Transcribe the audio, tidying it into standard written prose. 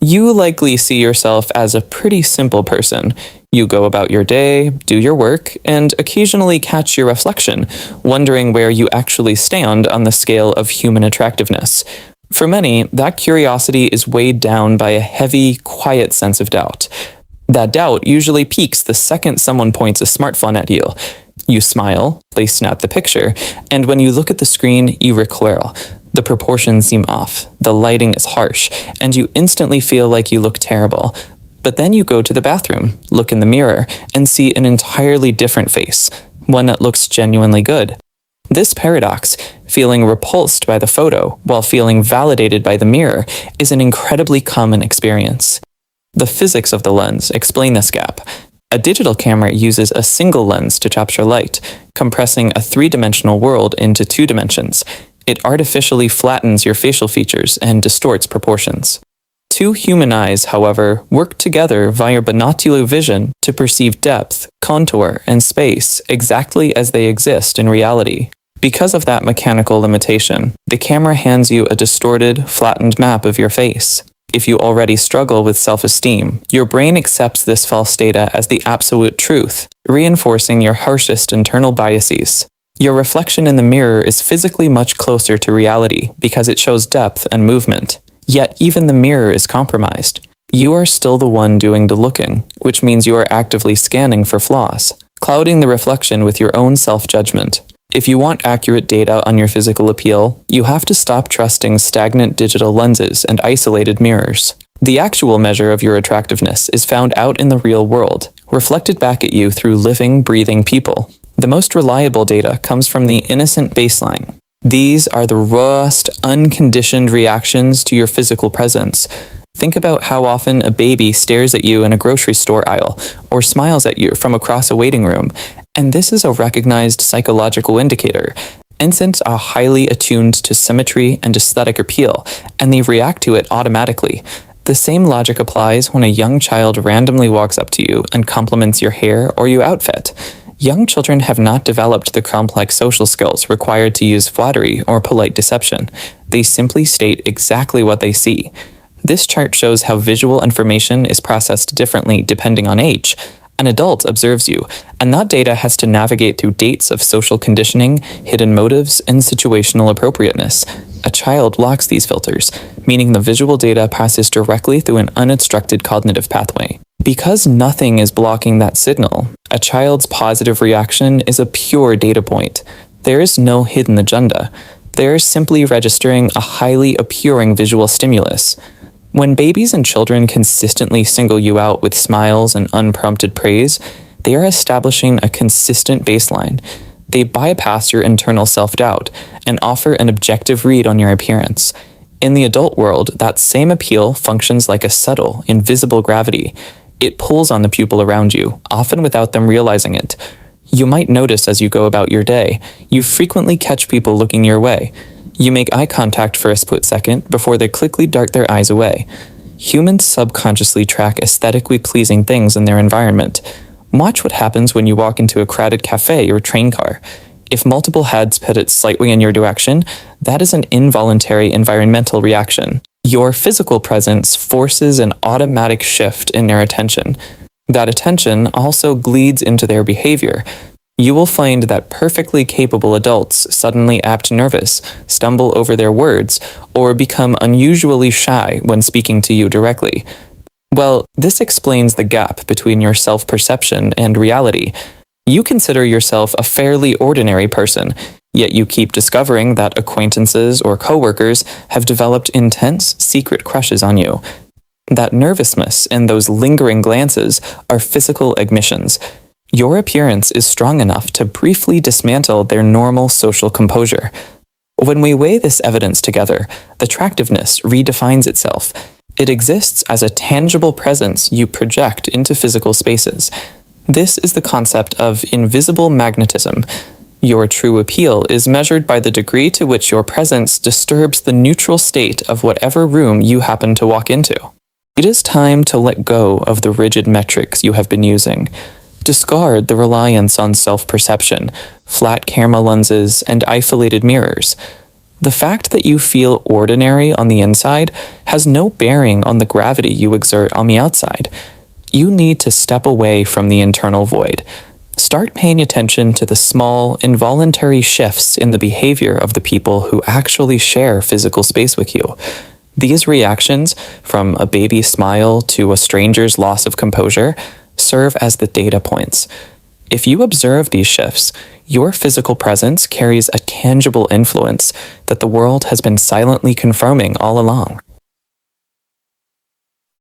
You likely see yourself as a pretty simple person. You go about your day, do your work, and occasionally catch your reflection, wondering where you actually stand on the scale of human attractiveness. For many, that curiosity is weighed down by a heavy, quiet sense of doubt. That doubt usually peaks the second someone points a smartphone at you. You smile, they snap the picture, and when you look at the screen, you recoil. The proportions seem off, the lighting is harsh, and you instantly feel like you look terrible. But then you go to the bathroom, look in the mirror, and see an entirely different face, one that looks genuinely good. This paradox, feeling repulsed by the photo while feeling validated by the mirror, is an incredibly common experience. The physics of the lens explain this gap. A digital camera uses a single lens to capture light, compressing a three-dimensional world into 2 dimensions. It artificially flattens your facial features and distorts proportions. 2 human eyes, however, work together via binocular vision to perceive depth, contour, and space exactly as they exist in reality. Because of that mechanical limitation, the camera hands you a distorted, flattened map of your face. If you already struggle with self-esteem, your brain accepts this false data as the absolute truth, reinforcing your harshest internal biases. Your reflection in the mirror is physically much closer to reality because it shows depth and movement. Yet even the mirror is compromised. You are still the one doing the looking, which means you are actively scanning for flaws, clouding the reflection with your own self-judgment. If you want accurate data on your physical appeal, you have to stop trusting stagnant digital lenses and isolated mirrors. The actual measure of your attractiveness is found out in the real world, reflected back at you through living, breathing people. The most reliable data comes from the innocent baseline. These are the rawest, unconditioned reactions to your physical presence. Think about how often a baby stares at you in a grocery store aisle or smiles at you from across a waiting room, and this is a recognized psychological indicator. Infants are highly attuned to symmetry and aesthetic appeal, and they react to it automatically. The same logic applies when a young child randomly walks up to you and compliments your hair or your outfit. Young children have not developed the complex social skills required to use flattery or polite deception. They simply state exactly what they see. This chart shows how visual information is processed differently depending on age. An adult observes you, and that data has to navigate through dates of social conditioning, hidden motives, and situational appropriateness. A child locks these filters, meaning the visual data passes directly through an unobstructed cognitive pathway. Because nothing is blocking that signal, a child's positive reaction is a pure data point. There is no hidden agenda. They are simply registering a highly appealing visual stimulus. When babies and children consistently single you out with smiles and unprompted praise, they are establishing a consistent baseline. They bypass your internal self-doubt and offer an objective read on your appearance. In the adult world, that same appeal functions like a subtle, invisible gravity. It pulls on the people around you, often without them realizing it. You might notice as you go about your day, you frequently catch people looking your way. You make eye contact for a split second before they quickly dart their eyes away. Humans subconsciously track aesthetically pleasing things in their environment. Watch what happens when you walk into a crowded cafe or train car. If multiple heads pivot slightly in your direction, that is an involuntary environmental reaction. Your physical presence forces an automatic shift in their attention. That attention also bleeds into their behavior. You will find that perfectly capable adults suddenly act nervous, stumble over their words, or become unusually shy when speaking to you directly. Well, this explains the gap between your self-perception and reality. You consider yourself a fairly ordinary person, yet you keep discovering that acquaintances or coworkers have developed intense, secret crushes on you. That nervousness and those lingering glances are physical admissions. Your appearance is strong enough to briefly dismantle their normal social composure. When we weigh this evidence together, attractiveness redefines itself. It exists as a tangible presence you project into physical spaces. This is the concept of invisible magnetism. Your true appeal is measured by the degree to which your presence disturbs the neutral state of whatever room you happen to walk into. It is time to let go of the rigid metrics you have been using. Discard the reliance on self-perception, flat camera lenses, and isolated mirrors. The fact that you feel ordinary on the inside has no bearing on the gravity you exert on the outside. You need to step away from the internal void. Start paying attention to the small, involuntary shifts in the behavior of the people who actually share physical space with you. These reactions, from a baby smile to a stranger's loss of composure, serve as the data points. If you observe these shifts, your physical presence carries a tangible influence that the world has been silently confirming all along.